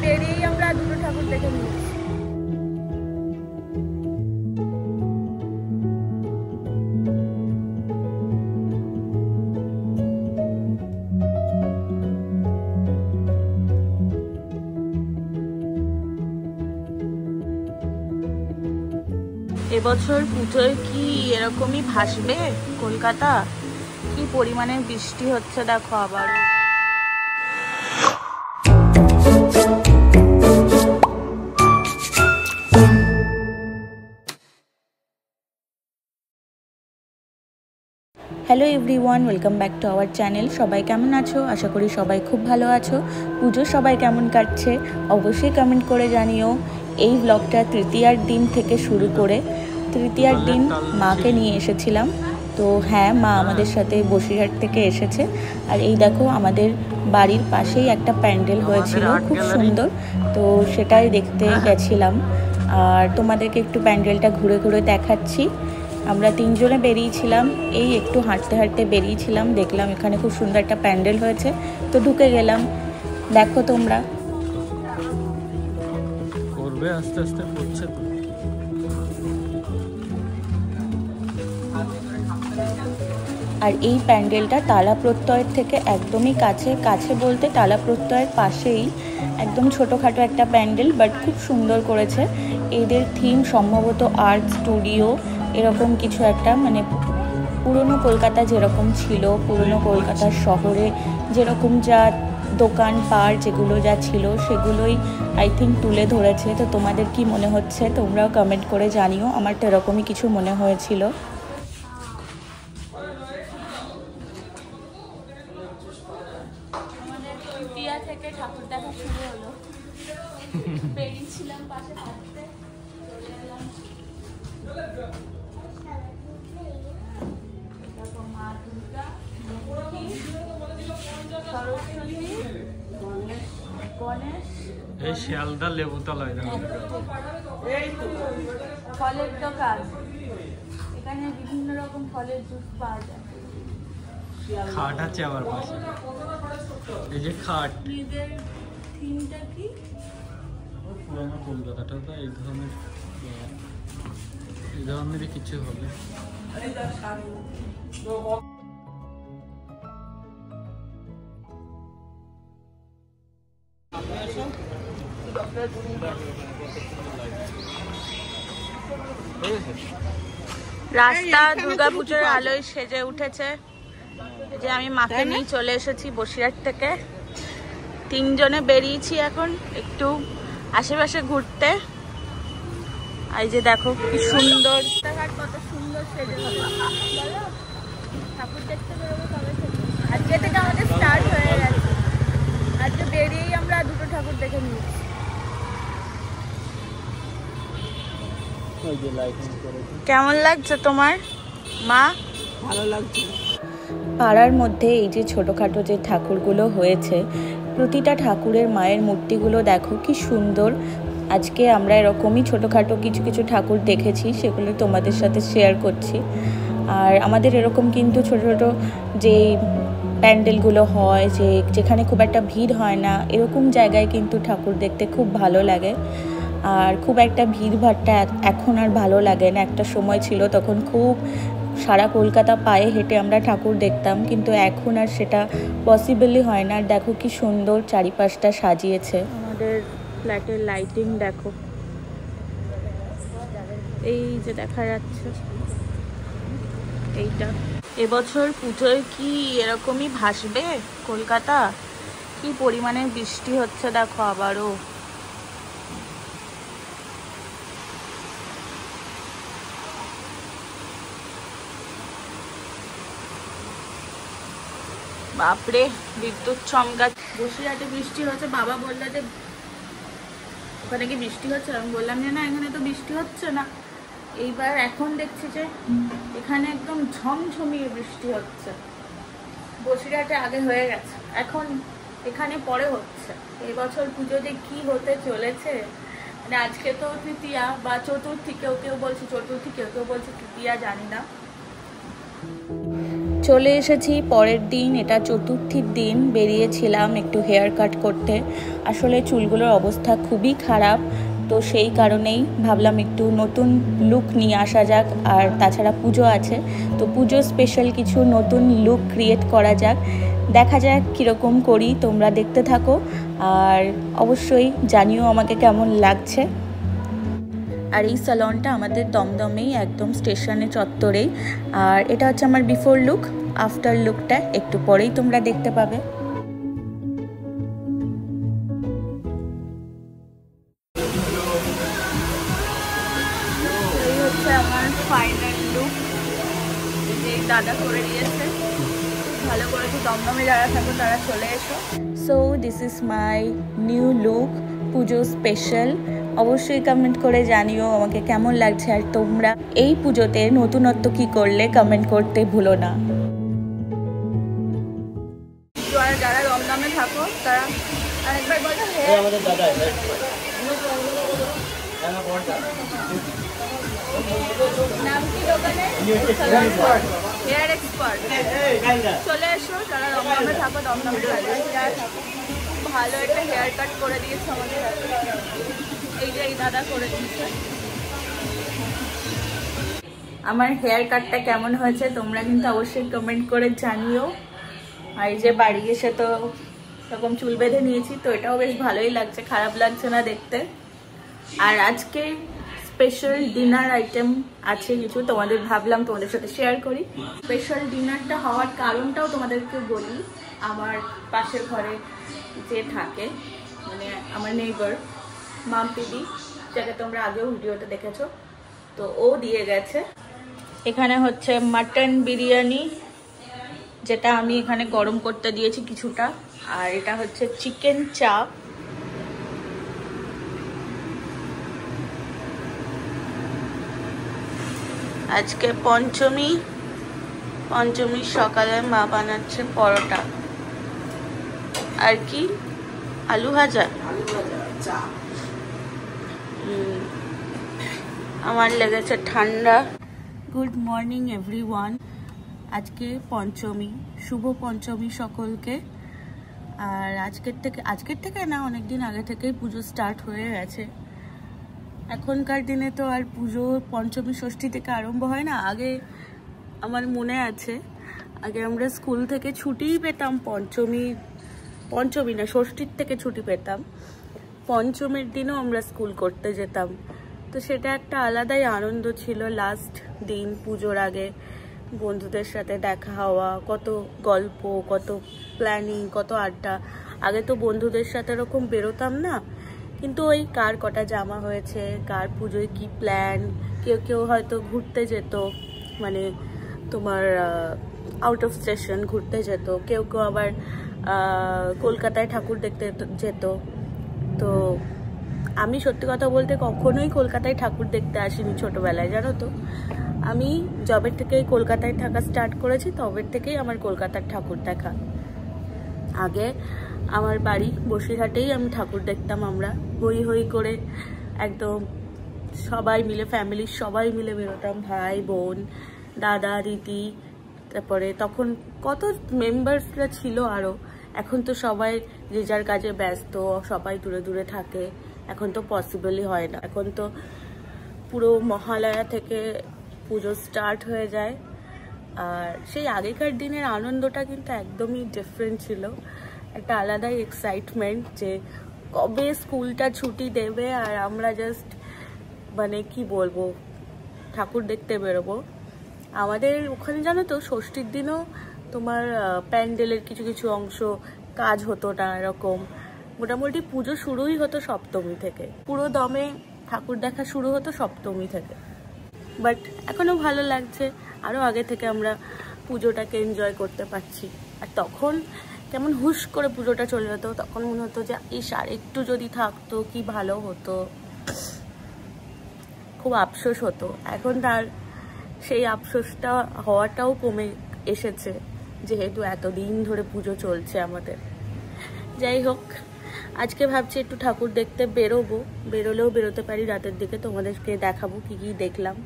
বেরিয়েই আমরা দুটো ঠাকুর দেখে নিয়েছি। এবছর পুজোয় কি এরকমই ভাসবে কলকাতা? কি পরিমাণে বৃষ্টি হচ্ছে দেখো আবারও। Hello everyone, welcome back to our channel. সবাই কেমন আছো? আশা করি সবাই খুব ভালো আছো। পুজো সবাই কেমন কাটছে অবশ্যই কমেন্ট করে জানিও। এই ব্লগটা তৃতীয়ার দিন থেকে শুরু করে তৃতীয়ার দিন মাকে নিয়ে এসেছিলাম। তো হ্যাঁ, মা আমাদের সাথে বসিরহাট থেকে এসেছে। আর এই দেখো আমাদের বাড়ির পাশেই একটা প্যান্ডেল হয়েছিল, খুব সুন্দর। তো সেটাই দেখতে গেছিলাম আর তোমাদেরকে একটু প্যান্ডেলটা ঘুরে ঘুরে দেখাচ্ছি। আমরা তিনজনে বেরিয়েছিলাম, এই একটু হাঁটতে হাঁটতে বেরিয়েছিলাম, দেখলাম এখানে খুব সুন্দর একটা প্যান্ডেল হয়েছে, তো ঢুকে গেলাম। দেখো তোমরা করবে আস্তে আস্তে পড়ছে তো। আর এই প্যান্ডেলটা তালা প্রত্যয়ের থেকে একদমই কাছে, কাছে বলতে তালা প্রত্যয়ের পাশেই একদম ছোটোখাটো একটা প্যান্ডেল, বাট খুব সুন্দর করেছে। এদের থিম সম্ভবত আর্ট স্টুডিও এরকম কিছু একটা, মানে পুরনো কলকাতা যেরকম ছিল, পুরনো কলকাতার শহরে যেরকম যা দোকান পার যেগুলো যা ছিল সেগুলোই আই থিঙ্ক তুলে ধরেছে। তো তোমাদের কি মনে হচ্ছে তোমরাও কমেন্ট করে জানিও। আমার তো এরকমই কিছু মনে হয়েছিল। থেকে ঠাকুর দেখা শুরু হলো, বেরিয়েছিলাম পাশে থাকতে, চলে এলাম। মা দুর্গা, সরস্বতী, গণেশ, এই শিয়ালদা লেবুতলায় ফলের দোকান। এখানে বিভিন্ন রকম ফলের জুস পাওয়া যায়। খাট আছে আবার পাশে, এই যে খাট। এদের থিমটা কি? পুরোনো কলকাতাটা তো এই ধরনেরই কিছু হবে। রাস্তা দুর্গাপুজোর আলোয় সেজে উঠেছে। যে আমি মাকে নিয়ে চলে এসেছি বসিরহাট থেকে, তিনজনে বেরিয়েছি এখন একটু আশেপাশে ঘুরতে। এই যে দেখো কি সুন্দর, কত সুন্দর সেজে হবে। ঠাকুর দেখতে বেরোবো তবে থেকে, আজকে থেকে আমাদের স্টার্ট হয়ে গেছে। আজকে বেরিয়েই আমরা দুটো ঠাকুর দেখে নিয়েছি। কেমন লাগছে তোমার মা? ভালো লাগছে। পাড়ার মধ্যে এই যে ছোটোখাটো যে ঠাকুরগুলো হয়েছে, প্রতিটা ঠাকুরের মায়ের মূর্তিগুলো দেখো কি সুন্দর। আজকে আমরা এরকমই ছোটোখাটো কিছু কিছু ঠাকুর দেখেছি, সেগুলো তোমাদের সাথে শেয়ার করছি। আর আমাদের এরকম কিন্তু ছোটো ছোটো যে প্যান্ডেলগুলো হয়, যেখানে খুব একটা ভিড় হয় না, এরকম জায়গায় কিন্তু ঠাকুর দেখতে খুব ভালো লাগে। আর খুব একটা ভিড়ভাড়টা এখন আর ভালো লাগে না। একটা সময় ছিল তখন খুব সারা কলকাতা পায়ে হেঁটে আমরা ঠাকুর দেখতাম, কিন্তু এখন আর সেটা পসিবলই হয় না। দেখো কি সুন্দর চারিপাশটা সাজিয়েছে। আমাদের ফ্ল্যাটের লাইটিং দেখো, এই যে দেখা যাচ্ছে এইটা। এবছর পুজোয় কি এরকমই ভাসবে কলকাতা? কি পরিমাণে বৃষ্টি হচ্ছে দেখো আবারও। বাপরে, বিদ্যুৎ চমকা। বসিরহাটে বৃষ্টি হচ্ছে, বাবা বললো যে ওখানে কি বৃষ্টি হচ্ছে? আমি বললাম যে না, এখানে তো বৃষ্টি হচ্ছে না। এইবার এখন দেখছি যে এখানে একদম ঝমঝমিয়ে বৃষ্টি হচ্ছে। বসিরহাটে আগে হয়ে গেছে, এখন এখানে পরে হচ্ছে। এবছর পুজোতে কি হতে চলেছে, মানে আজকে তো তৃতীয়া বা চতুর্থী, কেউ কেউ বলছে চতুর্থী, কেউ কেউ বলছে তৃতীয়া, জানি না। চলে এসেছি পরের দিন, এটা চতুর্থীর দিন। বেরিয়েছিলাম একটু হেয়ার কাট করতে। আসলে চুলগুলোর অবস্থা খুবই খারাপ, তো সেই কারণেই ভাবলাম একটু নতুন লুক নিয়ে আসা যাক। আর তাছাড়া পুজো আছে, তো পুজো স্পেশাল কিছু নতুন লুক ক্রিয়েট করা যাক। দেখা যাক কীরকম করি, তোমরা দেখতে থাকো আর অবশ্যই জানিও আমাকে কেমন লাগছে। আর এই স্যালনটা আমাদের দমদমেই, একদম স্টেশনে চত্বরেই। আর এটা হচ্ছে আমার বিফোর লুক। আফটার লুকটা একটু পরেই তোমরা দেখতে পাবে। এই হচ্ছে আমার ফাইনাল লুক, যে দাদা করে দিয়েছে। ভালো করেছে, দমদমে যারা থাকো তারা চলে এসো। So this is my new look, Puja special. অবশ্যই কমেন্ট করে জানিও আমাকে কেমন লাগছে। আর তোমরা এই পুজোতে নতুনত্ব কি করলে কমেন্ট করতে ভুলো না। যারা দমদমে থাকো তারা আরেকবার বলো, আমাদের দাদা নাম কি দোকানের? Hair expert. চলে এসো যারা দমদমে থাকো, দমদমে যারা থাকো। ভালো একটা হেয়ার কাট করে দিয়েছে আমাদের। এই যে এই দাদা করে দিয়েছে। আমার হেয়ার কাটটা কেমন হয়েছে তোমরা কিন্তু অবশ্যই কমেন্ট করে জানিও। আর এই যে বাড়ি এসে তো এরকম চুল বেঁধে নিয়েছি, তো এটাও বেশ ভালোই লাগছে, খারাপ লাগছে না দেখতে। আর আজকে স্পেশাল ডিনার আইটেম আছে কিছু, তোমাদের ভাবলাম তোমাদের সাথে শেয়ার করি। স্পেশাল ডিনারটা হওয়ার কারণটাও তোমাদেরকে বলি। আমার পাশের ঘরে যে থাকে, মানে আমার নেইবার মাম্পিদি, যাকে তোমরা আগেও ভিডিওতে দেখেছো, তো ও দিয়ে গেছে। এখানে হচ্ছে মাটন বিরিয়ানি, যেটা আমি এখানে গরম করতে দিয়েছি কিছুটা। আর এটা হচ্ছে চিকেন চাপ। আজকে পঞ্চমী সকালে মা বানাচ্ছে পরোটা আর কি আলু ভাজা। আমার লেগেছে ঠান্ডা। Good morning everyone. আজকে পঞ্চমী, শুভ পঞ্চমী সকলকে। আর আজকের থেকে না, অনেকদিন আগে থেকেই পুজো স্টার্ট হয়ে গেছে। এখনকার দিনে তো আর পুজো পঞ্চমী ষষ্ঠী থেকে আরম্ভ হয় না। আগে আমার মনে আছে, আগে আমরা স্কুল থেকে ছুটিই পেতাম পঞ্চমী না, ষষ্ঠীর থেকে ছুটি পেতাম। পঞ্চমীর দিনও আমরা স্কুল করতে যেতাম, তো সেটা একটা আলাদাই আনন্দ ছিল। লাস্ট দিন পুজোর আগে বন্ধুদের সাথে দেখা হওয়া, কত গল্প, কত প্ল্যানিং, কত আড্ডা। আগে তো বন্ধুদের সাথে এরকম বেরোতাম না, কিন্তু ওই কার কটা জামা হয়েছে, কার পুজোয় কি প্ল্যান। কেউ হয়তো ঘুরতে যেত, মানে তোমার আউট অফ স্টেশন ঘুরতে যেত। কেউ আবার কলকাতায় ঠাকুর দেখতে যেত। তো আমি সত্যি কথা বলতে কখনোই কলকাতায় ঠাকুর দেখতে আসিনি ছোটবেলায়, জানো তো। আমি যবের থেকেই কলকাতায় থাকা স্টার্ট করেছি, তবের থেকেই আমার কলকাতার ঠাকুর দেখা। আগে আমার বাড়ি বসিরহাটেই আমি ঠাকুর দেখতাম। আমরা হই করে একদম সবাই মিলে, ফ্যামিলির সবাই মিলে বেরোতাম, ভাই বোন, দাদা দিদি। তারপরে তখন কত মেম্বার্সরা ছিল আরও। এখন তো সবাই যে যার কাজে ব্যস্ত, সবাই দূরে দূরে থাকে। এখন তো পসিবলই হয় না। এখন তো পুরো মহালয়া থেকে পুজো স্টার্ট হয়ে যায়। আর সেই আগেকার দিনের আনন্দটা কিন্তু একদমই ডিফারেন্ট ছিল। একটা আলাদাই এক্সাইটমেন্ট যে কবে স্কুলটা ছুটি দেবে আর আমরা জাস্ট, মানে কি বলবো, ঠাকুর দেখতে বেরোবো। আমাদের ওখানে জানো তো ষষ্ঠীর দিনও তোমার প্যান্ডেলের কিছু অংশ কাজ হতো না এরকম। মোটামুটি পুজো শুরুই হতো সপ্তমী থেকে, পুরো দমে ঠাকুর দেখা শুরু হতো সপ্তমী থেকে। বাট এখনও ভালো লাগছে, আরও আগে থেকে আমরা পুজোটাকে এনজয় করতে পারছি। আর তখন কেমন হুশ করে পুজোটা চলে যেত, তখন মনে হতো যে ইস আর একটু যদি থাকতো কি ভালো হতো, খুব আফসোস হতো। এখন তার সেই আফসোসটা হওয়াটাও কমে এসেছে, যেহেতু এতদিন ধরে পুজো চলছে আমাদের। যাই হোক, আজকে ভাবছি একটু ঠাকুর দেখতে বেরোলেও বেরোতে পারি রাতের দিকে, তোমাদেরকে দেখাবো কি দেখলাম।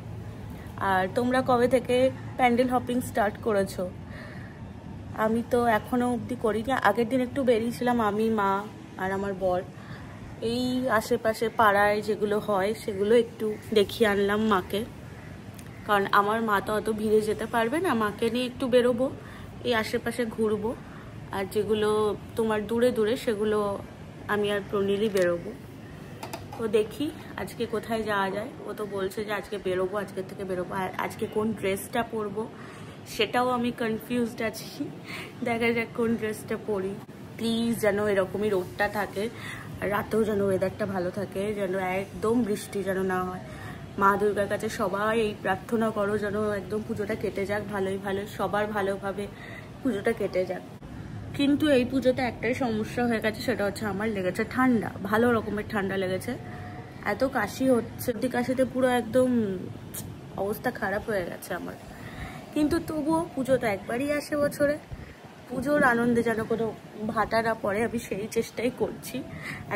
আর তোমরা কবে থেকে প্যান্ডেল হপিং স্টার্ট করেছো আমি তো এখনও অবধি করিনি। আগের দিন একটু বেরিয়েছিলাম আমি, মা আর আমার বর, এই আশেপাশে পাড়ায় যেগুলো হয় সেগুলো একটু দেখিয়ে আনলাম মাকে, কারণ আমার মা তো অত ভিড়ে যেতে পারবে না, মাকে নিয়ে একটু বেরোবো, এই আশেপাশে ঘুরবো, আর যেগুলো তোমার দূরে দূরে সেগুলো আমি আর প্রণীলই বেরোবো। তো দেখি আজকে কোথায় যাওয়া যায়। ও তো বলছে যে আজকে বেরোবো, আজকের থেকে বেরোবো, আর আজকে কোন ড্রেসটা পরবো সেটাও আমি কনফিউজড আছি। দেখা যাক কোন ড্রেসটা পরি। প্লিজ যেন এরকমই রোদটা থাকে, আর রাতেও যেন ওয়েদারটা ভালো থাকে, যেন একদম বৃষ্টি যেন না হয়। মা দুর্গার কাছে সবাই এই প্রার্থনা করো যেন একদম পুজোটা কেটে যাক ভালোই ভালো, সবার ভালোভাবে পুজোটা কেটে যাক। কিন্তু এই পুজোতে একটাই সমস্যা হয়ে গেছে, সেটা হচ্ছে আমার লেগেছে ঠান্ডা, ভালো রকমের ঠান্ডা লেগেছে। এত কাশি হচ্ছে, সর্দি কাশিতে পুরো একদম অবস্থা খারাপ হয়ে গেছে আমার। কিন্তু তবুও পুজো তো একবারই আসে বছরে, পুজোর আনন্দে যেন কোনো ভাটা না পড়ে, আমি সেই চেষ্টাই করছি।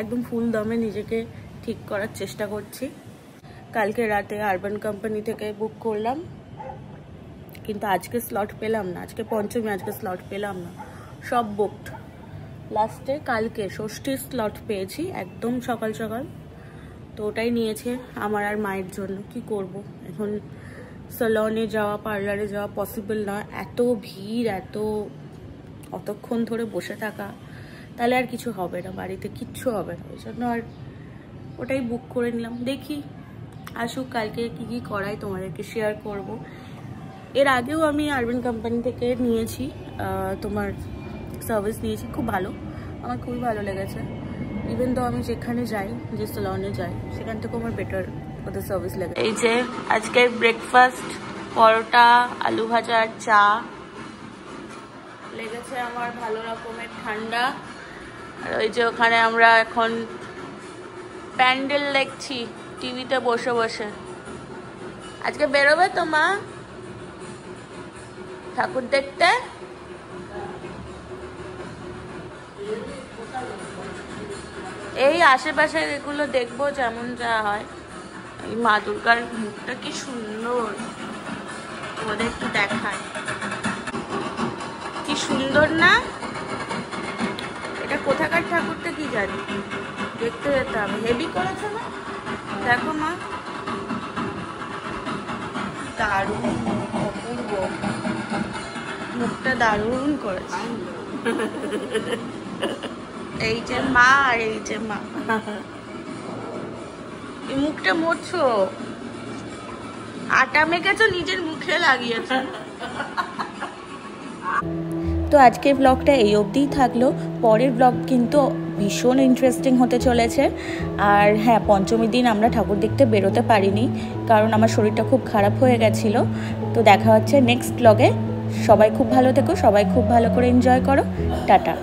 একদম ফুল দমে নিজেকে ঠিক করার চেষ্টা করছি। কালকে রাতে আরবান কোম্পানি থেকে বুক করলাম, কিন্তু আজকে স্লট পেলাম না, আজকে পঞ্চমী, আজকে স্লট পেলাম না, সব বুকড। লাস্টে কালকে ষষ্ঠীর স্লট পেয়েছি একদম সকাল সকাল, তো ওটাই নিয়েছে আমার আর মায়ের জন্য। কি করব এখন, সেলনে যাওয়া, পার্লারে যাওয়া পসিবল না, এত ভিড়, অতক্ষণ ধরে বসে থাকা, তাহলে আর কিছু হবে না, বাড়িতে কিচ্ছু হবে না, ওই জন্য আর ওটাই বুক করে নিলাম। দেখি আসুক, কালকে কি কি করাই তোমাদেরকে শেয়ার করব। এর আগেও আমি আরবান কোম্পানি থেকে নিয়েছি, তোমার সার্ভিস নিয়েছি, খুব ভালো, আমার খুবই ভালো লেগেছে। ইভেন তো আমি যেখানে যাই, যে সেলনে যাই, সেখান থেকে আমার বেটার ওদের সার্ভিস লাগে। এই যে আজকের ব্রেকফাস্ট, পরোটা, আলু ভাজা আর চা। লেগেছে আমার ভালো রকমের ঠান্ডা। আর ওই যে ওখানে আমরা এখন প্যান্ডেল দেখছি টিভিতে বসে বসে। আজকে বেরোবে তো মা ঠাকুর দেখতে? এই আশেপাশে এগুলো দেখবো, যেমন যা হয়। এই মা দুর্গার মুখটা কি সুন্দর, ওদের একটু দেখায়, কি সুন্দর না? এটা কোথাকার ঠাকুরটা কি জানি, দেখতে যেতে হবে। হেভি করেছে না, দেখো মা, দারুণ, অপূর্ব, মুখটা দারুণ করেছে। এই যে মা, আর এই যে মা, এই মুখটা মোছো, আটা মেখেছো নিজের মুখে লাগিয়েছো। তো আজকের ব্লগটা এই অবধিই থাকলো। পরের ব্লগ কিন্তু ভীষণ ইন্টারেস্টিং হতে চলেছে। আর হ্যাঁ, পঞ্চমীর দিন আমরা ঠাকুর দেখতে বেরোতে পারিনি, কারণ আমার শরীরটা খুব খারাপ হয়ে গেছিলো। তো দেখা হচ্ছে নেক্সট ব্লগে। সবাই খুব ভালো থেকো, সবাই খুব ভালো করে এনজয় করো, টাটা।